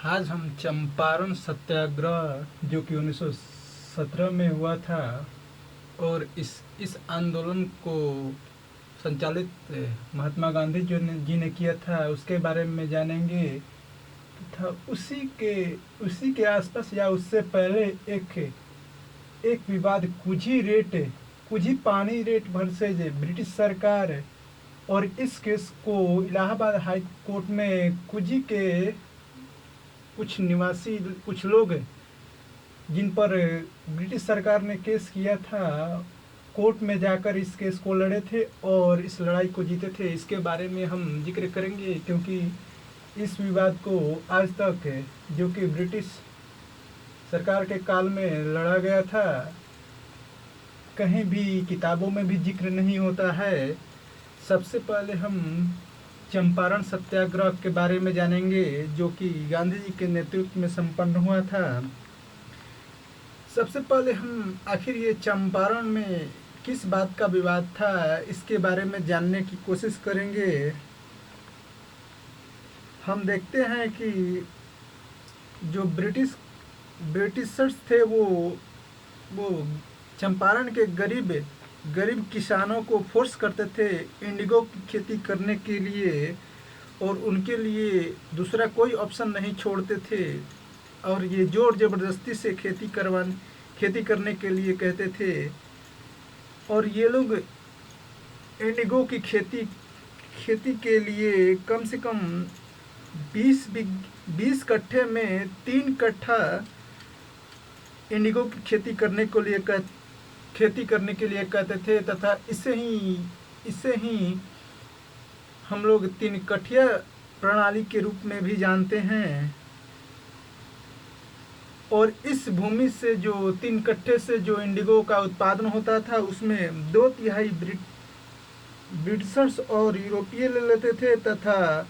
आज हम चंपारण सत्याग्रह जो कि 1917 में हुआ था और इस आंदोलन को संचालित महात्मा गांधी जी ने किया था उसके बारे में जानेंगे तथा उसी के आसपास या उससे पहले एक एक विवाद कुझी पानी रेट वर्सेज ब्रिटिश सरकार और इस केस को इलाहाबाद हाई कोर्ट में कुझी के कुछ निवासी कुछ लोग जिन पर ब्रिटिश सरकार ने केस किया था कोर्ट में जाकर इस केस को लड़े थे और इस लड़ाई को जीते थे। इसके बारे में हम जिक्र करेंगे क्योंकि इस विवाद को आज तक जो कि ब्रिटिश सरकार के काल में लड़ा गया था कहीं भी किताबों में भी जिक्र नहीं होता है। सबसे पहले हम चंपारण सत्याग्रह के बारे में जानेंगे जो कि गांधी जी के नेतृत्व में संपन्न हुआ था। सबसे पहले हम आखिर ये चंपारण में किस बात का विवाद था इसके बारे में जानने की कोशिश करेंगे। हम देखते हैं कि जो ब्रिटिशर्स थे वो चंपारण के गरीब किसानों को फोर्स करते थे इंडिगो की खेती करने के लिए और उनके लिए दूसरा कोई ऑप्शन नहीं छोड़ते थे और ये जोर ज़बरदस्ती से खेती करने के लिए कहते थे और ये लोग इंडिगो की खेती के लिए कम से कम 20 कट्ठे में 3 कट्ठा इंडिगो की खेती करने के लिए कहते थे तथा इसे ही हम लोग 3 कठिया प्रणाली के रूप में भी जानते हैं। और इस भूमि से जो 3 कट्ठे से जो इंडिगो का उत्पादन होता था उसमें 2/3 ब्रिटिशर्स और यूरोपीय ले लेते थे तथा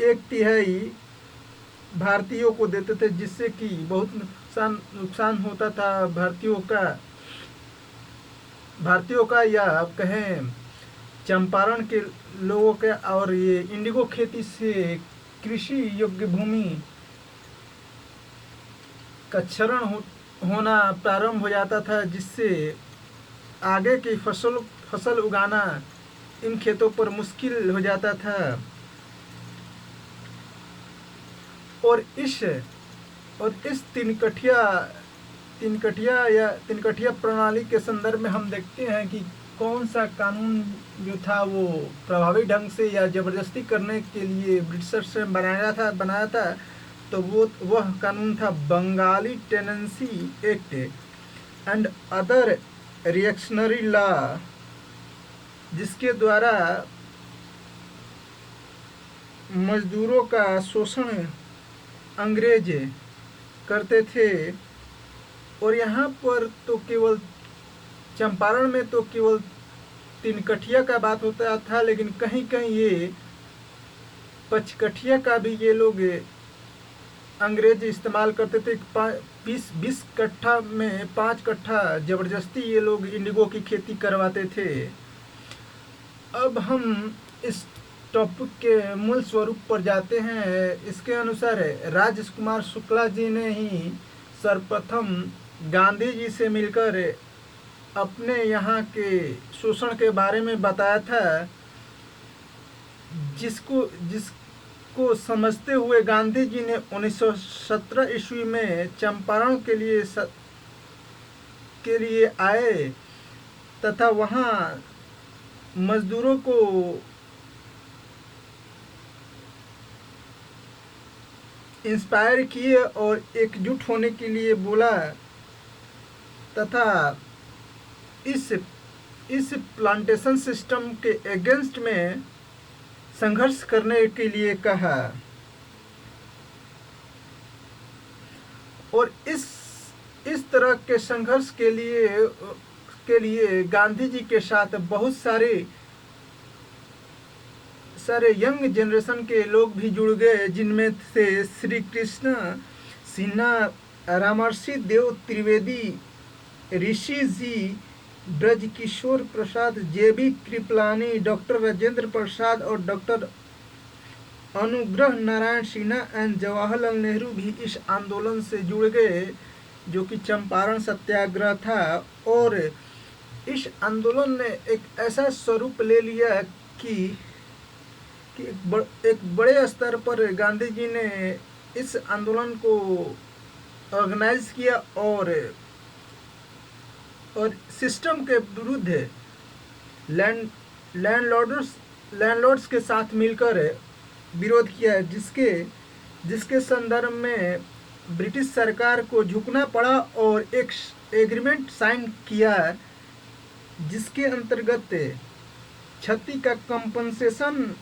1/3 भारतीयों को देते थे जिससे कि बहुत नुकसान होता था भारतीयों का या आप कहें चंपारण के लोगों के। और ये इंडिगो खेती से कृषि योग्य भूमि का क्षरण होना प्रारंभ हो जाता था जिससे आगे की फसल उगाना इन खेतों पर मुश्किल हो जाता था। और इस 3 कठिया प्रणाली के संदर्भ में हम देखते हैं कि कौन सा कानून जो था वो प्रभावी ढंग से या ज़बरदस्ती करने के लिए ब्रिटिशर्स ने बनाया था तो वह कानून था Bengali tenancy act and other reactionary law, जिसके द्वारा मजदूरों का शोषण अंग्रेज करते थे। और यहाँ पर तो केवल चंपारण में तो केवल 3 कठिया का बात होता था लेकिन कहीं कहीं ये 5 कठिया का भी ये लोग अंग्रेज इस्तेमाल करते थे। 20 कट्ठा में 5 कट्ठा ज़बरदस्ती ये लोग इंडिगो की खेती करवाते थे। अब हम इस टॉपिक के मूल स्वरूप पर जाते हैं। इसके अनुसार राजकुमार शुक्ला जी ने ही सर्वप्रथम गांधी जी से मिलकर अपने यहाँ के शोषण के बारे में बताया था जिसको समझते हुए गांधी जी ने 1917 ईस्वी में चंपारण के लिए आए तथा वहाँ मजदूरों को इंस्पायर किए और एकजुट होने के लिए बोला तथा इस प्लांटेशन सिस्टम के अगेंस्ट में संघर्ष करने के लिए कहा। और इस तरह के संघर्ष के लिए गांधी जी के साथ बहुत सारे यंग जनरेशन के लोग भी जुड़ गए जिनमें से श्री कृष्ण सिन्हा, रामर्षि देव त्रिवेदी, ऋषि जी, ब्रजकिशोर प्रसाद, JB कृपलानी, डॉक्टर राजेंद्र प्रसाद और डॉक्टर अनुग्रह नारायण सिन्हा एंड जवाहरलाल नेहरू भी इस आंदोलन से जुड़ गए, जो कि चंपारण सत्याग्रह था। और इस आंदोलन ने एक ऐसा स्वरूप ले लिया कि एक बड़े स्तर पर गांधी जी ने इस आंदोलन को ऑर्गेनाइज किया और सिस्टम के विरुद्ध लैंडलॉर्ड्स के साथ मिलकर विरोध किया, जिसके संदर्भ में ब्रिटिश सरकार को झुकना पड़ा और एक एग्रीमेंट साइन किया, जिसके अंतर्गत क्षति का कंपनसेशन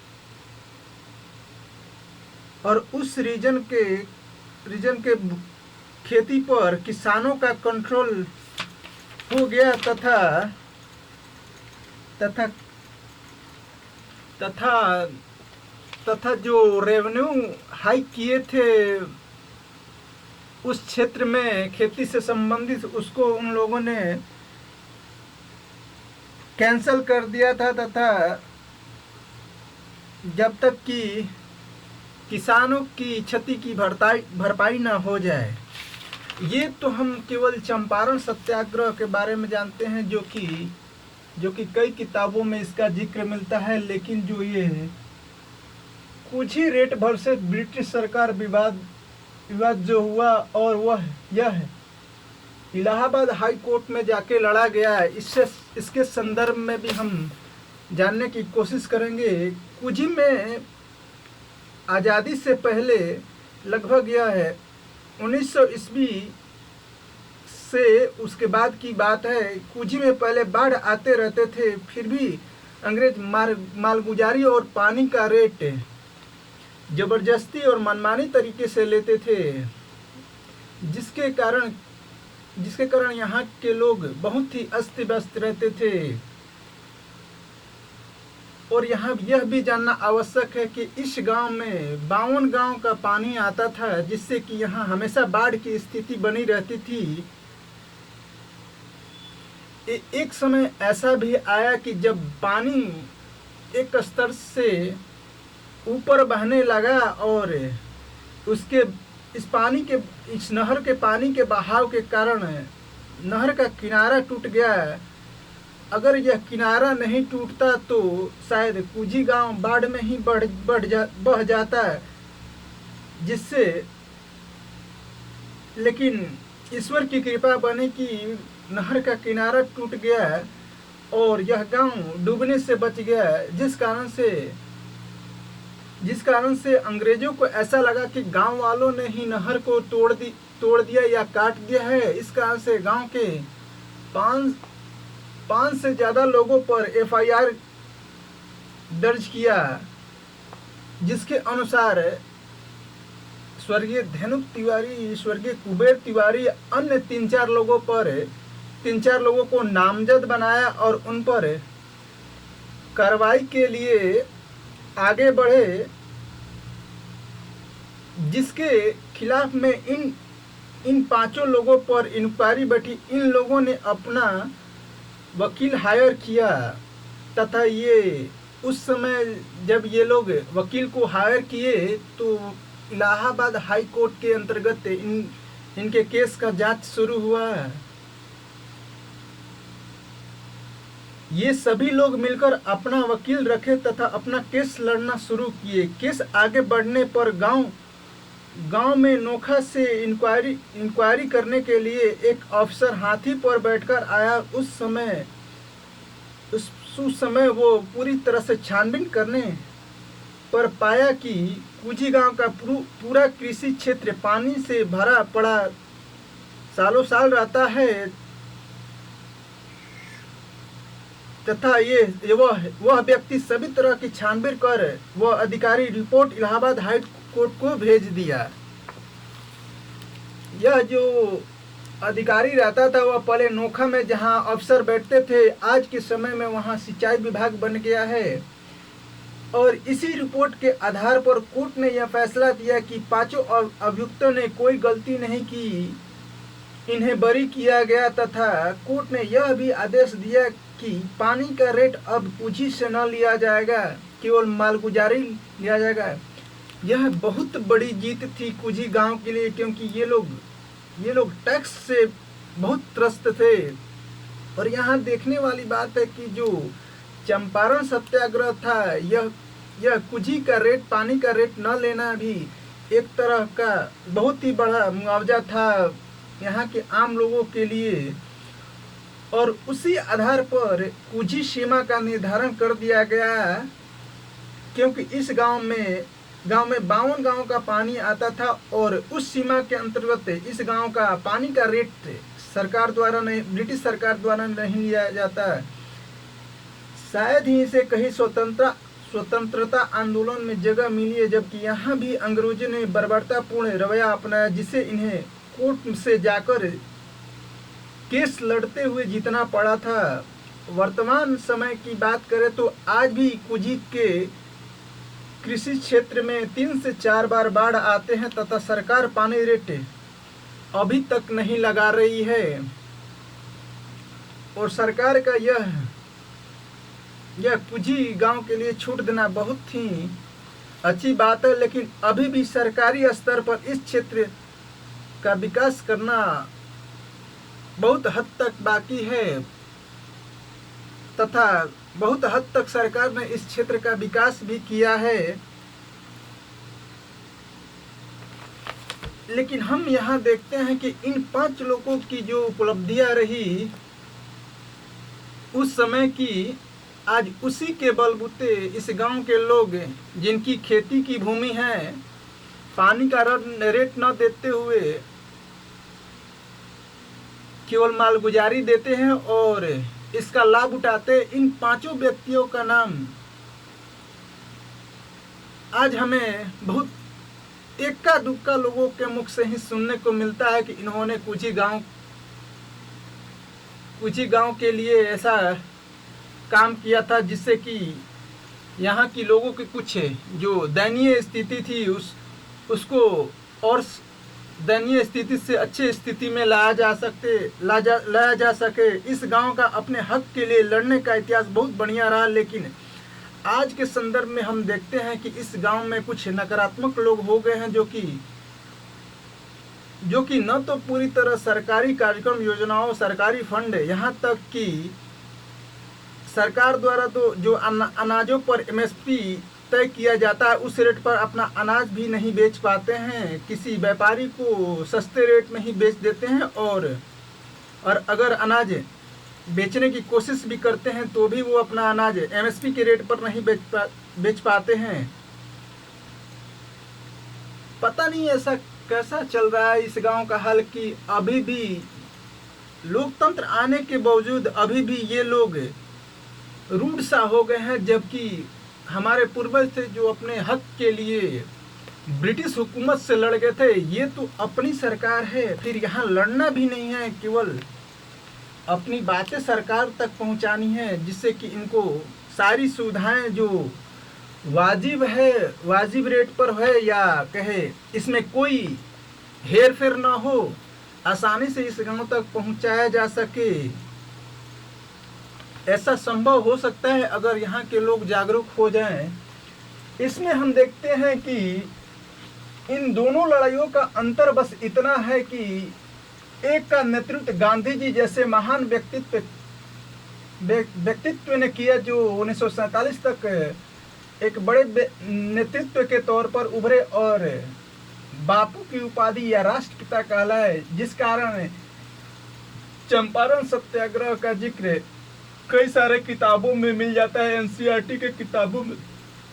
और उस रीजन के खेती पर किसानों का कंट्रोल हो गया तथा जो रेवेन्यू हाइक किए थे उस क्षेत्र में खेती से संबंधित, उसको उन लोगों ने कैंसल कर दिया था, तथा जब तक कि किसानों की क्षति की भरपाई न हो जाए। ये तो हम केवल चंपारण सत्याग्रह के बारे में जानते हैं, जो कि कई किताबों में इसका जिक्र मिलता है। लेकिन जो ये कुछ ही रेट भर से ब्रिटिश सरकार विवाद जो हुआ, और वह यह है इलाहाबाद हाई कोर्ट में जाके लड़ा गया है, इसके संदर्भ में भी हम जानने की कोशिश करेंगे। कुजी में आज़ादी से पहले लगभग यह है 1900 ईस्वी से उसके बाद की बात है। कुजी में पहले बाढ़ आते रहते थे, फिर भी अंग्रेज मालगुजारी और पानी का रेट जबरदस्ती और मनमानी तरीके से लेते थे, जिसके कारण यहाँ के लोग बहुत ही अस्त व्यस्त रहते थे। और यहाँ यह भी जानना आवश्यक है कि इस गांव में 52 गांव का पानी आता था, जिससे कि यहाँ हमेशा बाढ़ की स्थिति बनी रहती थी। एक समय ऐसा भी आया कि जब पानी एक स्तर से ऊपर बहने लगा और इस नहर के पानी के बहाव के कारण नहर का किनारा टूट गया। अगर यह किनारा नहीं टूटता तो शायद कुजी गांव बाढ़ में ही बह जाता, लेकिन ईश्वर की कृपा बनी कि नहर का किनारा टूट गया और यह गांव डूबने से बच गया, जिस कारण से अंग्रेजों को ऐसा लगा कि गांव वालों ने ही नहर को तोड़ दिया या काट दिया है। इस कारण से गांव के 5 से ज़्यादा लोगों पर FIR दर्ज किया, जिसके अनुसार स्वर्गीय धेनुक तिवारी, स्वर्गीय कुबेर तिवारी, अन्य 3-4 लोगों को नामजद बनाया और उन पर कार्रवाई के लिए आगे बढ़े, जिसके खिलाफ में इन 5 लोगों पर इंक्वायरी बैठी। इन लोगों ने अपना वकील हायर किया, तथा ये उस समय जब ये लोग वकील को हायर किए तो इलाहाबाद हाई कोर्ट के अंतर्गत इनके केस का जांच शुरू हुआ। ये सभी लोग मिलकर अपना वकील रखे तथा अपना केस लड़ना शुरू किए। केस आगे बढ़ने पर गांव में नोखा से इंक्वायरी करने के लिए एक अफसर हाथी पर बैठकर आया। उस समय वो पूरी तरह से छानबीन करने पर पाया कि कुजी गांव का पूरा कृषि क्षेत्र पानी से भरा पड़ा सालों साल रहता है, तथा वह व्यक्ति सभी तरह की छानबीन कर वह अधिकारी रिपोर्ट इलाहाबाद हाई कोर्ट को भेज दिया। यह जो अधिकारी रहता था वह पहले नोखा में जहां अफसर बैठते थे, आज के समय में वहां सिंचाई विभाग बन गया है। और इसी रिपोर्ट के आधार पर कोर्ट ने यह फैसला दिया कि 5 अभियुक्तों ने कोई गलती नहीं की, इन्हें बरी किया गया, तथा कोर्ट ने यह भी आदेश दिया कि पानी का रेट अब कुजी से न लिया जाएगा, केवल मालगुजारी लिया जाएगा। यह बहुत बड़ी जीत थी कुजी गांव के लिए, क्योंकि ये लोग टैक्स से बहुत त्रस्त थे। और यहाँ देखने वाली बात है कि जो चंपारण सत्याग्रह था, यह कुजी का रेट, पानी का रेट न लेना भी एक तरह का बहुत ही बड़ा मुआवजा था यहाँ के आम लोगों के लिए। और उसी आधार पर कुजी सीमा का निर्धारण कर दिया गया, क्योंकि इस गांव में 52 गांव का पानी आता था और उस सीमा के अंतर्गत इस गांव का पानी का रेट सरकार द्वारा नहीं, ब्रिटिश सरकार द्वारा नहीं लिया जाता। शायद ही इसे कहीं स्वतंत्रता आंदोलन में जगह मिली है, जबकि यहाँ भी अंग्रेजों ने बर्बरतापूर्ण रवैया अपनाया, जिससे इन्हें कोर्ट से जाकर केस लड़ते हुए जीतना पड़ा था। वर्तमान समय की बात करें तो आज भी कुजी के कृषि क्षेत्र में 3 से 4 बार बाढ़ आते हैं तथा सरकार पानी रेट अभी तक नहीं लगा रही है। और सरकार का यह कुजी गांव के लिए छूट देना बहुत ही अच्छी बात है, लेकिन अभी भी सरकारी स्तर पर इस क्षेत्र का विकास करना बहुत हद तक बाकी है तथा बहुत हद तक सरकार ने इस क्षेत्र का विकास भी किया है। लेकिन हम यहाँ देखते हैं कि इन 5 लोगों की जो उपलब्धियां रही उस समय की, आज उसी के बलबूते इस गांव के लोग, जिनकी खेती की भूमि है, पानी का रेट न देते हुए केवल मालगुजारी देते हैं और इसका लाभ उठाते। इन 5 व्यक्तियों का नाम आज हमें बहुत एक्का दुक्का लोगों के मुख से ही सुनने को मिलता है कि इन्होंने कुजी गांव के लिए ऐसा काम किया था, जिससे कि यहाँ की लोगों की कुछ जो दयनीय स्थिति थी उसको और दयनीय स्थिति से अच्छी स्थिति में लाया जा सके। इस गांव का अपने हक के लिए लड़ने का इतिहास बहुत बढ़िया रहा, लेकिन आज के संदर्भ में हम देखते हैं कि इस गांव में कुछ नकारात्मक लोग हो गए हैं जो कि न तो पूरी तरह सरकारी कार्यक्रम योजनाओं, सरकारी फंड, यहाँ तक कि सरकार द्वारा तो जो अनाजों पर MSP तय किया जाता है उस रेट पर अपना अनाज भी नहीं बेच पाते हैं। किसी व्यापारी को सस्ते रेट में ही बेच देते हैं और अगर अनाज बेचने की कोशिश भी करते हैं तो भी वो अपना अनाज MSP के रेट पर नहीं बेच पाते हैं। पता नहीं ऐसा कैसा चल रहा है इस गांव का हाल कि अभी भी लोकतंत्र आने के बावजूद अभी भी ये लोग रूढ़ सा हो गए हैं, जबकि हमारे पूर्वज थे जो अपने हक के लिए ब्रिटिश हुकूमत से लड़ गए थे। ये तो अपनी सरकार है, फिर यहाँ लड़ना भी नहीं है, केवल अपनी बातें सरकार तक पहुँचानी है, जिससे कि इनको सारी सुविधाएं जो वाजिब रेट पर है या कहे इसमें कोई हेर फेर ना हो, आसानी से इस गांव तक पहुँचाया जा सके। ऐसा संभव हो सकता है अगर यहाँ के लोग जागरूक हो जाएं। इसमें हम देखते हैं कि इन दोनों लड़ाइयों का अंतर बस इतना है कि एक का नेतृत्व गांधी जी जैसे महान व्यक्तित्व ने किया, जो 1947 तक एक बड़े नेतृत्व के तौर पर उभरे और बापू की उपाधि या राष्ट्रपिता कहलाए, जिस कारण चंपारण सत्याग्रह का जिक्र कई सारे किताबों में मिल जाता है, NCERT के किताबों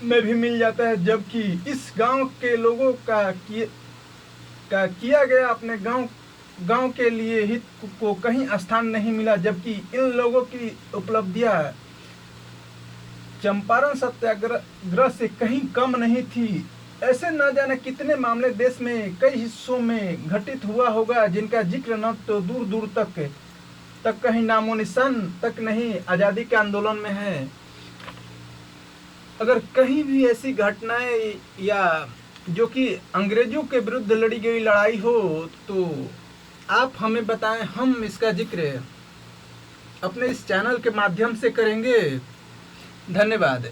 में भी मिल जाता है। जबकि इस गांव के लोगों का किया गया अपने गांव के लिए हित को कहीं स्थान नहीं मिला, जबकि इन लोगों की उपलब्धियां चंपारण सत्याग्रह से कहीं कम नहीं थी। ऐसे न जाने कितने मामले देश में कई हिस्सों में घटित हुआ होगा, जिनका जिक्र न तो दूर दूर तक कहीं नामो निशान तक नहीं आज़ादी के आंदोलन में है। अगर कहीं भी ऐसी घटनाएं या जो कि अंग्रेजों के विरुद्ध लड़ी गई लड़ाई हो तो आप हमें बताएं, हम इसका जिक्र अपने इस चैनल के माध्यम से करेंगे। धन्यवाद।